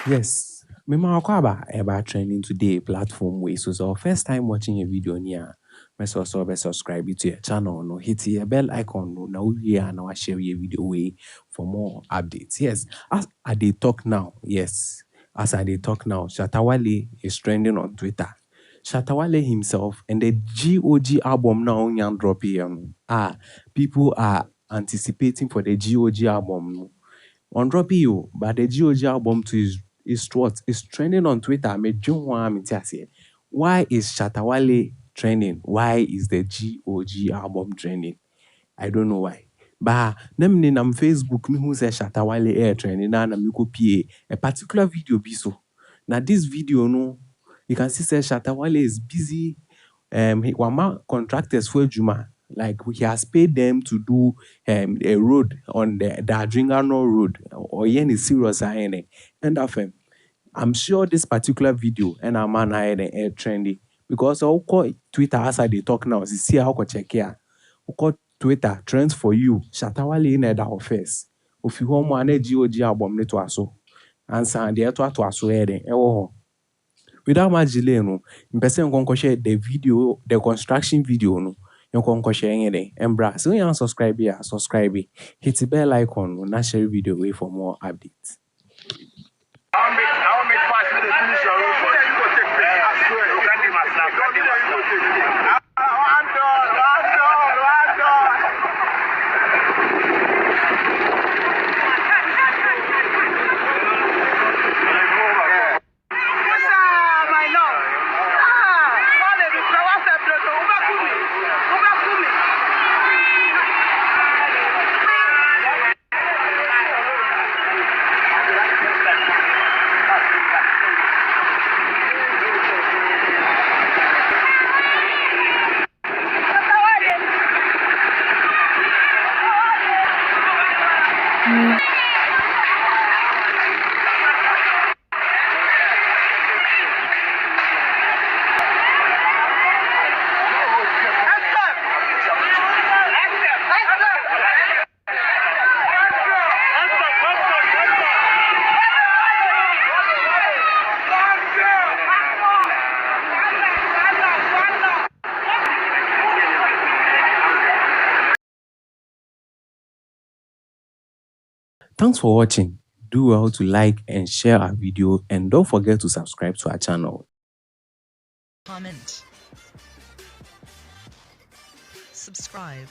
Yes, me ma about trending today platform way. So first time watching a video near, me so be subscribe to your channel. No, hit the bell icon. No, now we are now share your video way for more updates. Yes, as I dey talk now. Yes, as I dey talk now, Shatta Wale is trending on Twitter. Shatta Wale himself and the GOG album now young drop here. People are anticipating for the GOG album. No. On drop you, but the GOG album too is what is trending on Twitter. Me why is Shatta Wale trending? Why is the GOG album trending? I don't know why. But nem nam Facebook me who say Shatta Wale air trending na me copy a particular video be so. Now this video no, you can see say Shatta Wale is busy. Wama contractors for Juma. Like he has paid them to do a road on the Adringano road or any serious any. And I'm sure this particular video and a man I air trendy because I'll call Twitter as I dey talk now. See how I check here. Call Twitter trends for you. Shatta Wale in the office. If you want more GOG album ne to aso. Answer the to aso here. Without much delay, no, person can share the video, the construction video, no, you can share anything. And bra, so you subscribe here, subscribe, hit the bell icon, no, na share video way for more updates. I'll make fast with the finish your road for you. I swear, you can't do my snap. I'm done. Thanks for watching. Do well to like and share our video and don't forget to subscribe to our channel. Comment. Subscribe.